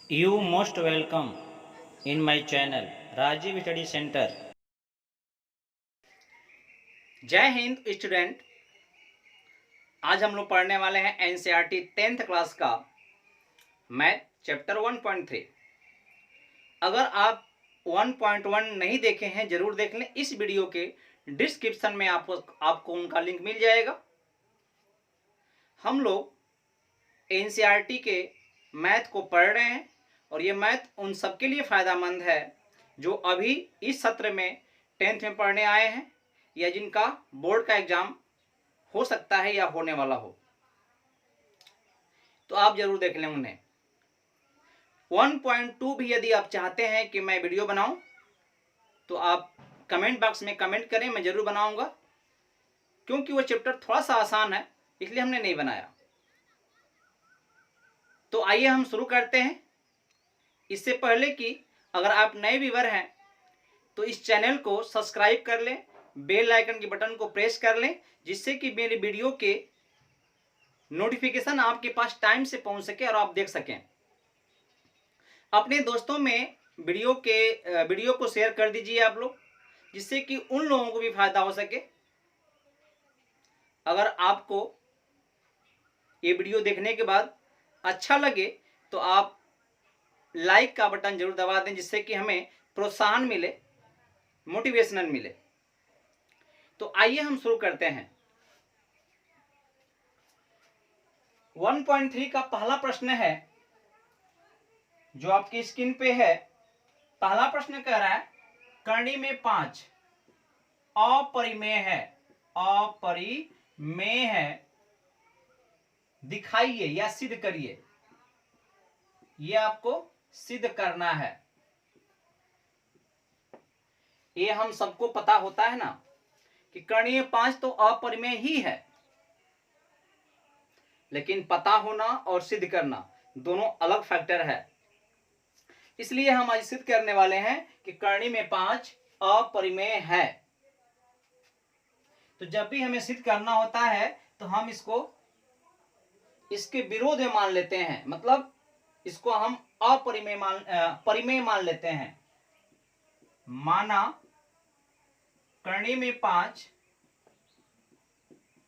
You most welcome in my channel Rajeev study centre. Jai Hind student. आज हम लोग पढ़ने वाले हैं एनसीईआरटी 10th क्लास का मैथ चैप्टर 1.3। अगर आप 1.1 नहीं देखे हैं जरूर देख लें, इस वीडियो के डिस्क्रिप्शन में आपको उनका लिंक मिल जाएगा। हम लोग एनसीईआरटी के मैथ को पढ़ रहे हैं और ये मैथ उन सबके लिए फ़ायदेमंद है जो अभी इस सत्र में 10th में पढ़ने आए हैं या जिनका बोर्ड का एग्ज़ाम हो सकता है या होने वाला हो, तो आप जरूर देख लें उन्हें। 1.2 भी यदि आप चाहते हैं कि मैं वीडियो बनाऊं तो आप कमेंट बॉक्स में कमेंट करें, मैं ज़रूर बनाऊंगा। क्योंकि वो चैप्टर थोड़ा सा आसान है इसलिए हमने नहीं बनाया। तो आइए हम शुरू करते हैं। इससे पहले कि अगर आप नए व्यूअर हैं तो इस चैनल को सब्सक्राइब कर लें, बेल आइकन के बटन को प्रेस कर लें, जिससे कि मेरे वीडियो के नोटिफिकेशन आपके पास टाइम से पहुंच सके और आप देख सकें। अपने दोस्तों में वीडियो को शेयर कर दीजिए आप लोग, जिससे कि उन लोगों को भी फायदा हो सके। अगर आपको ये वीडियो देखने के बाद अच्छा लगे तो आप लाइक का बटन जरूर दबा दें, जिससे कि हमें प्रोत्साहन मिले, मोटिवेशनल मिले। तो आइए हम शुरू करते हैं। 1.3 का पहला प्रश्न है जो आपकी स्क्रीन पे है। पहला प्रश्न कह रहा है करनी में 5 अपरिमेय है, अपरिमेय है, दिखाइए या सिद्ध करिए। ये आपको सिद्ध करना है। ये हम सबको पता होता है ना कि करणीय 5 तो अपरिमेय ही है, लेकिन पता होना और सिद्ध करना दोनों अलग फैक्टर है। इसलिए हम आज सिद्ध करने वाले हैं कि करणीय में 5 अपरिमेय है। तो जब भी हमें सिद्ध करना होता है तो हम इसको इसके विरोध में मान लेते हैं, मतलब इसको हम परिमेय मान लेते हैं। माना करणीय में 5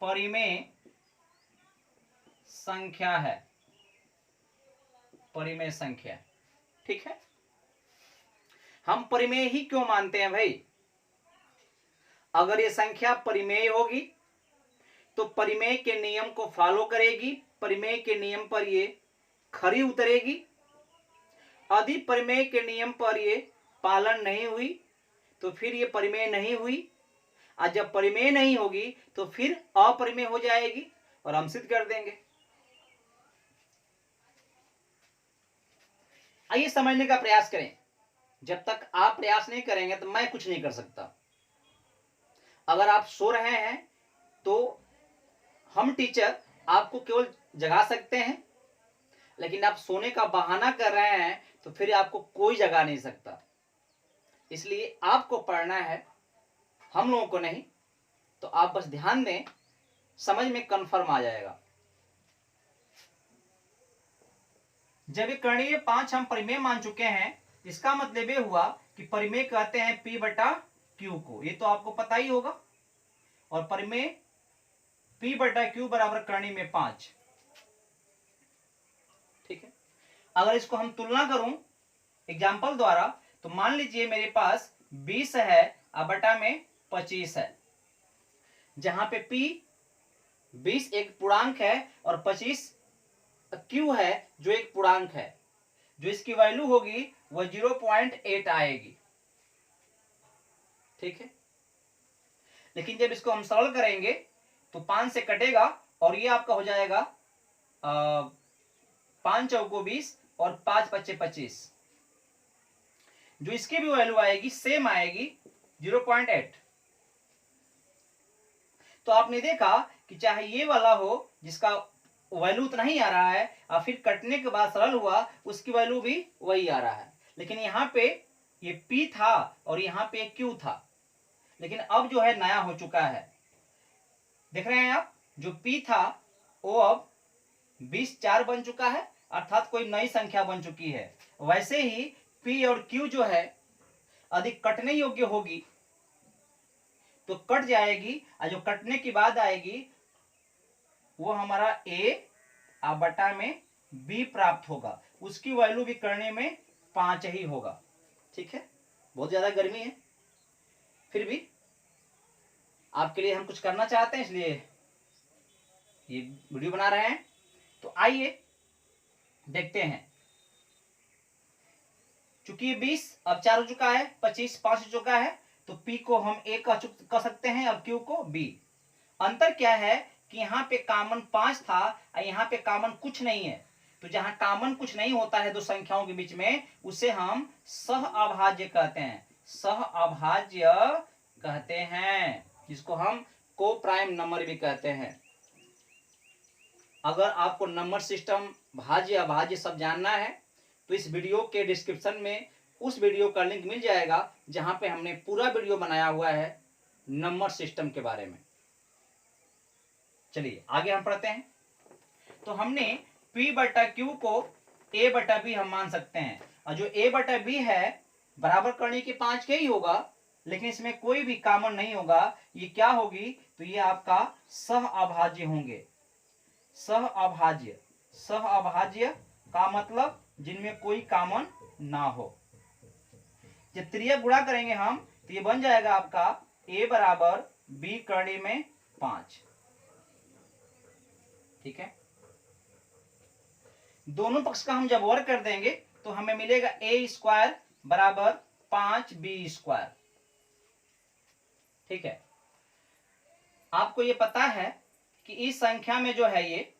परिमेय संख्या है, परिमेय संख्या। ठीक है, हम परिमेय ही क्यों मानते हैं भाई? अगर ये संख्या परिमेय होगी तो परिमेय के नियम को फॉलो करेगी, परिमेय के नियम पर ये खरी उतरेगी। यदि परिमेय के नियम पर ये पालन नहीं हुई तो फिर ये परिमेय नहीं हुई, और जब परिमेय नहीं होगी तो फिर अपरिमेय हो जाएगी और हम सिद्ध कर देंगे। आइए समझने का प्रयास करें। जब तक आप प्रयास नहीं करेंगे तो मैं कुछ नहीं कर सकता। अगर आप सो रहे हैं तो हम टीचर आपको केवल जगा सकते हैं, लेकिन आप सोने का बहाना कर रहे हैं तो फिर आपको कोई जगा नहीं सकता। इसलिए आपको पढ़ना है, हम लोगों को नहीं। तो आप बस ध्यान दें, समझ में कन्फर्म आ जाएगा। जब ये करणीय 5 हम परिमेय मान चुके हैं, इसका मतलब ये हुआ कि परिमेय कहते हैं P बटा Q को। ये तो आपको पता ही होगा। और परिमेय P बटा Q बराबर करणीय में 5। ठीक है, अगर इसको हम तुलना करूं एग्जाम्पल द्वारा तो मान लीजिए मेरे पास 20 है और बटा में 25 है, जहां पे P 20 एक पूर्णांक है और 25 Q है जो एक पूर्णांक है। जो इसकी वैल्यू होगी वह 0.8 आएगी। ठीक है, लेकिन जब इसको हम सरल करेंगे तो 5 से कटेगा और ये आपका हो जाएगा 5 चौको 20 और 5 पच्चे 25। जो इसकी भी वैल्यू आएगी सेम आएगी 0.8। तो आपने देखा कि चाहे ये वाला हो जिसका वैल्यू उतना ही आ रहा है और फिर कटने के बाद सरल हुआ उसकी वैल्यू भी वही आ रहा है, लेकिन यहाँ पे ये P था और यहाँ पे Q था, लेकिन अब जो है नया हो चुका है। देख रहे हैं आप, जो P था वो अब 20 4 बन चुका है अर्थात कोई नई संख्या बन चुकी है। वैसे ही P और Q जो है अधिक कटने योग्य होगी तो कट जाएगी, और जो कटने की बाद आएगी वो हमारा A बटा में B प्राप्त होगा। उसकी वैल्यू भी करने में 5 ही होगा। ठीक है, बहुत ज्यादा गर्मी है, फिर भी आपके लिए हम कुछ करना चाहते हैं इसलिए ये वीडियो बना रहे हैं। तो आइए देखते हैं। चूंकि 20 अब 4 हो चुका है, 25 5 हो चुका है, तो P को हम A कह सकते हैं और Q को B। अंतर क्या है कि यहाँ पे कॉमन 5 था और यहाँ पे कॉमन कुछ नहीं है। तो जहां कॉमन कुछ नहीं होता है दो संख्याओं के बीच में, उसे हम सह अभाज्य कहते हैं। सह अभाज्य कहते हैं, जिसको हम को प्राइम नंबर भी कहते हैं। अगर आपको नंबर सिस्टम, भाज्य अभाज्य सब जानना है तो इस वीडियो के डिस्क्रिप्शन में उस वीडियो का लिंक मिल जाएगा जहां पे हमने पूरा वीडियो बनाया हुआ है नंबर सिस्टम के बारे में। चलिए आगे हम पढ़ते हैं। तो हमने P बटा Q को A बटा B हम मान सकते हैं, और जो A बटा B है बराबर करने के 5 के ही होगा, लेकिन इसमें कोई भी कॉमन नहीं होगा। ये क्या होगी, तो ये आपका सह अभाज्य होंगे। सह अभाज्य, सह अभाज्य का मतलब जिनमें कोई कॉमन ना हो। जब त्रिया गुणा करेंगे हम तो ये बन जाएगा आपका A बराबर B करने में 5। ठीक है, दोनों पक्ष का हम जब वर्ग कर देंगे तो हमें मिलेगा A स्क्वायर बराबर 5B स्क्वायर। ठीक है, आपको ये पता है कि इस संख्या में जो है ये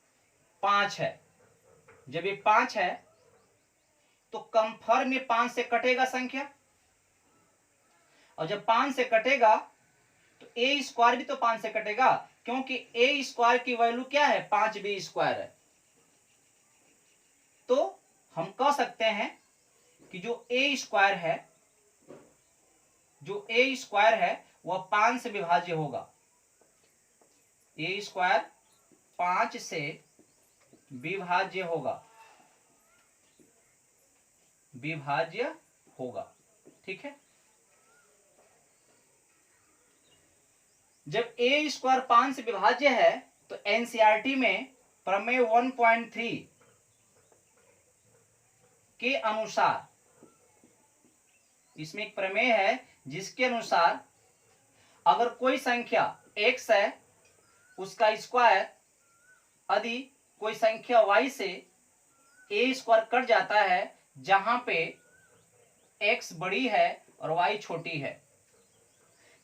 5 है। जब ये 5 है तो कंफर्म में 5 से कटेगा संख्या, और जब 5 से कटेगा तो A स्क्वायर भी तो 5 से कटेगा, क्योंकि A स्क्वायर की वैल्यू क्या है, 5B स्क्वायर है। तो हम कह सकते हैं कि जो A स्क्वायर है, जो A स्क्वायर है वह 5 से विभाज्य होगा। A स्क्वायर 5 से विभाज्य होगा, विभाज्य होगा। ठीक है, जब A स्क्वायर 5 से विभाज्य है तो एनसीईआरटी में प्रमेय 1.3 के अनुसार, इसमें एक प्रमेय है जिसके अनुसार अगर कोई संख्या x है उसका स्क्वायर यदि कोई संख्या y से A स्क्वायर कट जाता है जहां पे x बड़ी है और y छोटी है।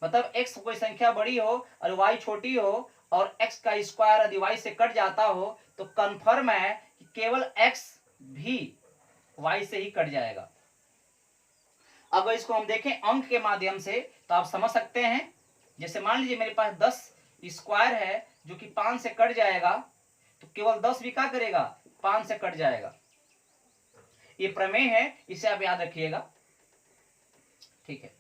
मतलब x कोई संख्या बड़ी हो और y छोटी हो और x का स्क्वायर यदि y से कट जाता हो तो कंफर्म है कि केवल x भी y से ही कट जाएगा। अगर इसको हम देखें अंक के माध्यम से तो आप समझ सकते हैं। जैसे मान लीजिए मेरे पास 10 स्क्वायर है जो कि 5 से कट जाएगा, तो केवल 10 भी क्या करेगा, 5 से कट जाएगा। ये प्रमेय है, इसे आप याद रखिएगा। ठीक है,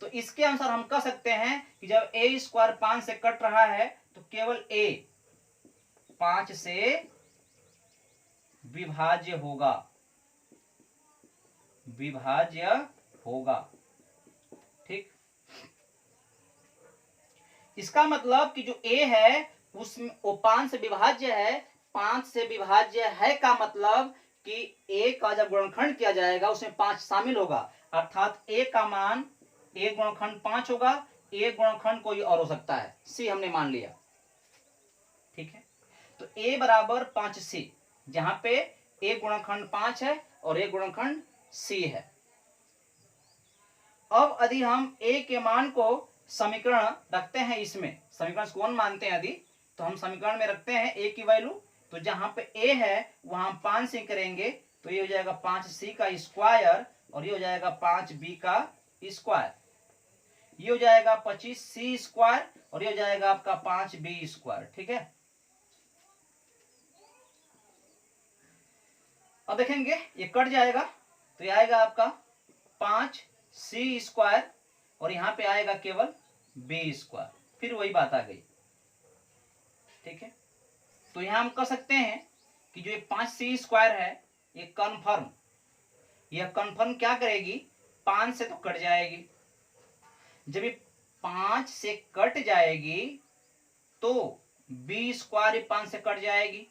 तो इसके अनुसार हम कह सकते हैं कि जब A स्क्वायर 5 से कट रहा है तो केवल A 5 से विभाज्य होगा, विभाज्य होगा। ठीक, इसका मतलब कि जो A है उसमें वो 5 से विभाज्य है। 5 से विभाज्य है का मतलब कि A का जब गुणनखंड किया जाएगा उसमें 5 शामिल होगा, अर्थात A का मान A गुणनखंड 5 होगा। A गुणनखंड कोई और हो सकता है, C हमने मान लिया। ठीक है, तो A बराबर 5C, जहां पे A गुणनखंड 5 है और A गुणनखंड C है। अब यदि हम A के मान को समीकरण रखते हैं, इसमें समीकरण को 1 मानते हैं यदि, तो हम समीकरण में रखते हैं A की वैल्यू, तो जहां पे A है वहां हम 5 से करेंगे तो ये हो जाएगा 5C का स्क्वायर और ये हो जाएगा 5B का स्क्वायर, ये हो जाएगा 25C स्क्वायर और ये हो जाएगा आपका 5B स्क्वायर। ठीक है, अब देखेंगे ये कट जाएगा तो ये आएगा आपका 5C स्क्वायर और यहां पे आएगा केवल B स्क्वायर, फिर वही बात आ गई। ठीक है, तो यहां हम कह सकते हैं कि जो ये 5c² है ये कन्फर्म, यह कन्फर्म क्या करेगी, 5 से तो कट जाएगी। जब ये 5 से कट जाएगी तो b² ये 5 से कट जाएगी,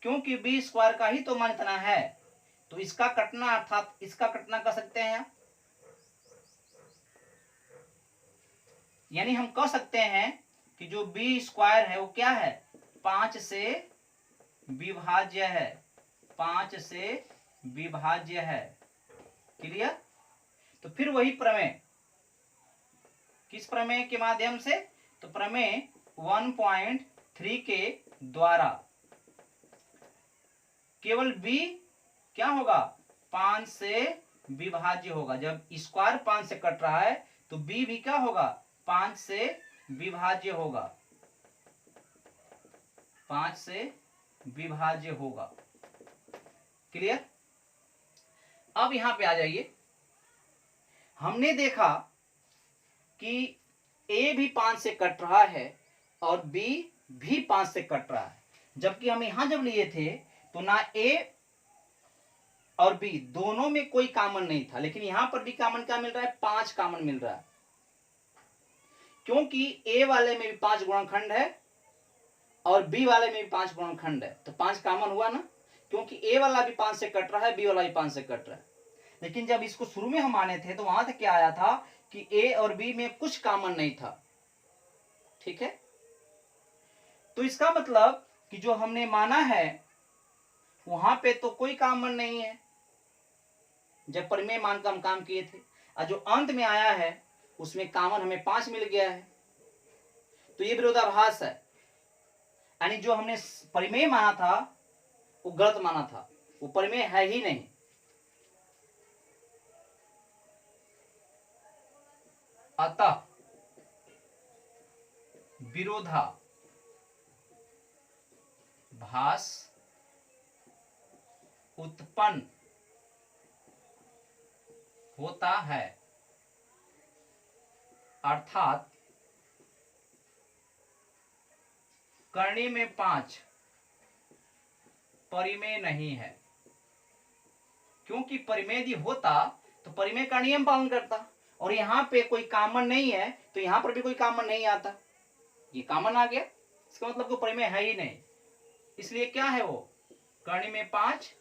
क्योंकि b² का ही तो मान इतना है, तो इसका कटना अर्थात इसका कटना कर सकते हैं, यानी हम कह सकते हैं कि जो b² है वो क्या है, 5 से विभाज्य है, 5 से विभाज्य है। क्लियर। तो फिर वही प्रमेय, किस प्रमेय के माध्यम से, तो प्रमेय 1.3 के द्वारा केवल b क्या होगा, 5 से विभाज्य होगा। जब स्क्वायर 5 से कट रहा है तो b भी क्या होगा, 5 से विभाज्य होगा, 5 से विभाज्य होगा। क्लियर। अब यहां पे आ जाइए, हमने देखा कि a भी 5 से कट रहा है और b भी 5 से कट रहा है, जबकि हम यहां जब लिए थे तो ना a और b दोनों में कोई कॉमन नहीं था, लेकिन यहां पर भी कॉमन क्या मिल रहा है, 5 कॉमन मिल रहा है, क्योंकि a वाले में भी 5 गुणनखंड है और b वाले में भी 5 गुणनखंड है, तो 5 कॉमन हुआ ना, क्योंकि a वाला भी 5 से कट रहा है, b वाला भी 5 से कट रहा है। लेकिन जब इसको शुरू में हम माने थे तो वहां तक क्या आया था कि a और b में कुछ कॉमन नहीं था। ठीक है, तो इसका मतलब कि जो हमने माना है वहां पे तो कोई कॉमन नहीं है जब परिमेय मान का हम काम किए थे, और जो अंत में आया है उसमें कॉमन हमें 5 मिल गया है, तो ये विरोधाभास है, यानी जो हमने परिमेय माना था वो गलत माना था, वो परिमेय है ही नहीं। अतः विरोधाभास उत्पन्न होता है, अर्थात करनी में 5 परिमेय नहीं है, क्योंकि परिमेय यदि होता तो परिमेय का नियम पालन करता, और यहां पे कोई कॉमन नहीं है तो यहां पर भी कोई कॉमन नहीं आता, ये कॉमन आ गया, इसका मतलब कोई परिमेय है ही नहीं, इसलिए क्या है वो, करनी में 5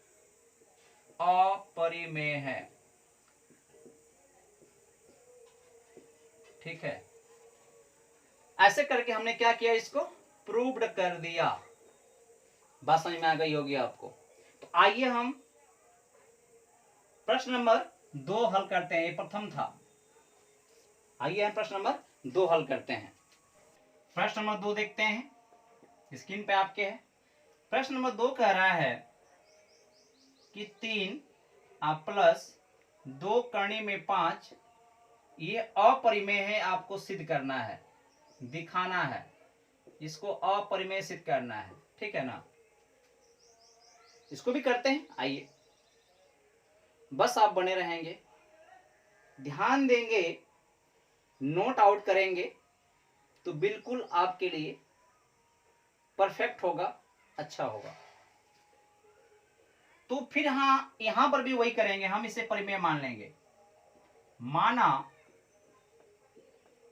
अपरिमेय है। ठीक है, ऐसे करके हमने क्या किया, इसको प्रूव्ड कर दिया। बात समझ में आ गई होगी आपको। तो आइए हम प्रश्न नंबर 2 हल करते हैं, ये प्रथम था। आइए हम प्रश्न नंबर 2 हल करते हैं। प्रश्न नंबर 2 देखते हैं, स्क्रीन पे आपके है। प्रश्न नंबर 2 कह रहा है कि 3 प्लस 2 करनी में 5 ये अपरिमेय है, आपको सिद्ध करना है, दिखाना है, इसको अपरिमेय सिद्ध करना है। ठीक है ना, इसको भी करते हैं, आइए, बस आप बने रहेंगे, ध्यान देंगे, नोट आउट करेंगे तो बिल्कुल आपके लिए परफेक्ट होगा, अच्छा होगा। तो फिर हाँ, यहां पर भी वही करेंगे, हम इसे परिमेय मान लेंगे। माना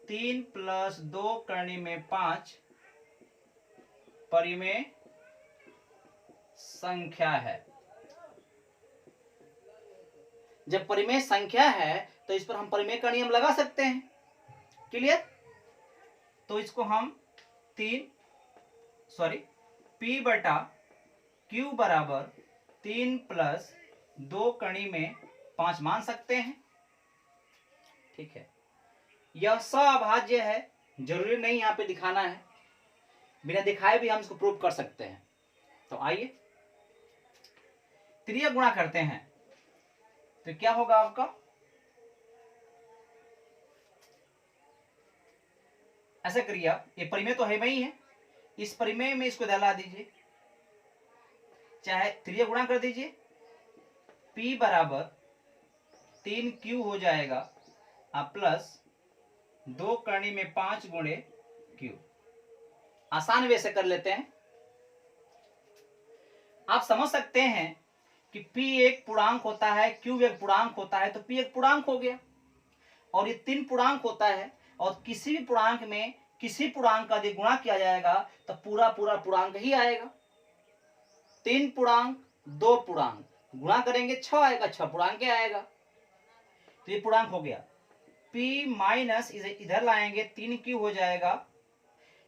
3 प्लस 2 करने में 5 परिमेय संख्या है। जब परिमेय संख्या है तो इस पर हम परिमेय का नियम लगा सकते हैं। क्लियर। तो इसको हम P बटा Q बराबर 3 प्लस 2 कणी में 5 मान सकते हैं। ठीक है, यह सअभाज्य है, जरूरी नहीं यहां पे दिखाना है, बिना दिखाए भी हम इसको प्रूव कर सकते हैं। तो आइए त्रिय गुणा करते हैं, तो क्या होगा आपका, ऐसा करिए आप, ये परिमेय तो है ही है, इस परिमेय में इसको डाला दीजिए, चाहे त्रिय गुणा कर दीजिए, P बराबर 3Q हो जाएगा प्लस 2 करनी में 5 गुणे Q। आसान वे से कर लेते हैं, आप समझ सकते हैं कि P एक पूर्णांक होता है, Q एक पूर्णांक होता है, तो P एक पूर्णांक हो गया। और ये 3 पूर्णांक होता है, और किसी भी पूर्णांक में किसी पूर्णांक का यदि गुणा किया जाएगा तो पूरा पूरा पूर्णांक ही आएगा। 3 पूर्णांक 2 पूर्णांक गुणा करेंगे 6 आएगा, 6 पूर्णांक आएगा। तो ये पूर्णांक हो गया। P माइनस इधर लाएंगे 3Q हो जाएगा।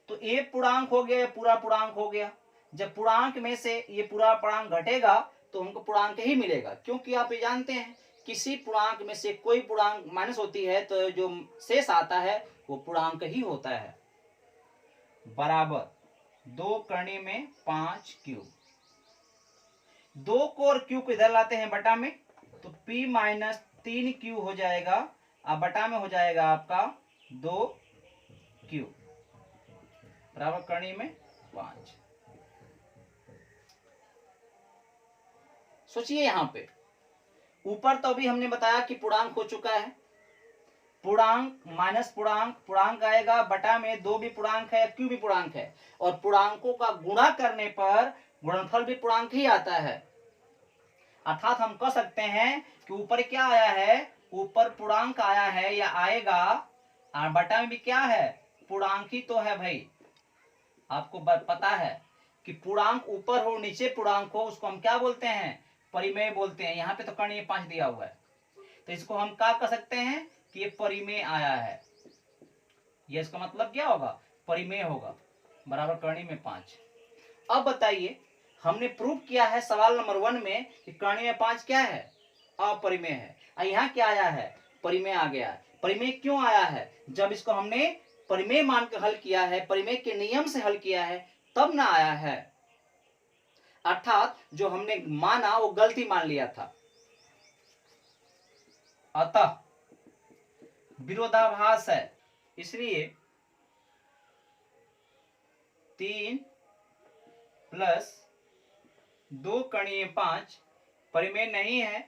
तो ये पूर्णांक हो गया, पूरा पूर्णांक हो गया। जब पूर्णांक में से ये पूरा पूर्णांक घटेगा तो हमको पूर्णांक ही मिलेगा, क्योंकि आप ये जानते हैं किसी पूर्णांक में से कोई पूर्णांक माइनस होती है तो जो शेष आता है वो पूर्णांक ही होता है। बराबर 2 कर्ण में 5Q। 2 को और Q को इधर लाते हैं बटा में, तो P माइनस 3Q हो जाएगा। अब बटा में हो जाएगा आपका 2Q बराबर कर्ण में 5। सोचिए यहां पे ऊपर तो अभी हमने बताया कि पूर्णांक हो चुका है, पूर्णांक माइनस पूर्णांक, पूर्णांक आएगा बटा में, 2 भी पूर्णांक है, Q भी पूर्णांक है, और पूर्णांकों का गुणा करने पर गुणनफल भी पूर्णांक ही आता है। अर्थात हम कह सकते हैं कि ऊपर क्या आया है, ऊपर पूर्णांक आया है या आएगा, और बटा में भी क्या है, पूर्णांक ही तो है भाई। आपको पता है कि पूर्णांक ऊपर हो नीचे पूर्णांक हो उसको हम क्या बोलते हैं, परिमेय बोलते हैं। यहाँ पे तो कर्ण 5 दिया हुआ है, तो इसको हम क्या कह सकते हैं कि ये परिमेय आया है। ये इसका मतलब क्या होगा, परिमेय होगा, बराबर कर्ण में 5। अब बताइए, हमने प्रूव किया है सवाल नंबर 1 में कि कर्ण में 5 क्या है, अपरिमेय है। यहाँ क्या आया है, परिमेय आ गया है। परिमेय क्यों आया है, जब इसको हमने परिमेय मानकर हल किया है, परिमेय के नियम से हल किया है, तब ना आया है। अर्थात जो हमने माना वो गलती मान लिया था। अतः विरोधाभास है, इसलिए 3 प्लस 2 कर्ण 5 परिमेय नहीं है।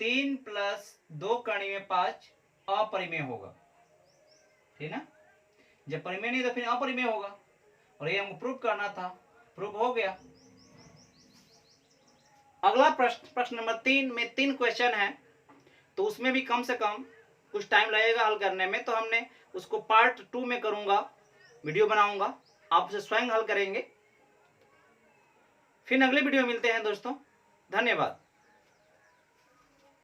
3 प्लस 2 कर्ण 5 अपरिमेय होगा, ठीक ना। जब परिमेय नहीं तो फिर अपरिमेय होगा, और ये हमको प्रूव करना था, प्रूव हो गया। अगला प्रश्न नंबर 3 में 3 क्वेश्चन है, तो उसमें भी कम से कम कुछ टाइम लगेगा हल करने में, तो हमने उसको पार्ट 2 में करूंगा, वीडियो बनाऊंगा, आप उसे स्वयं हल करेंगे। फिर अगले वीडियो में मिलते हैं दोस्तों, धन्यवाद।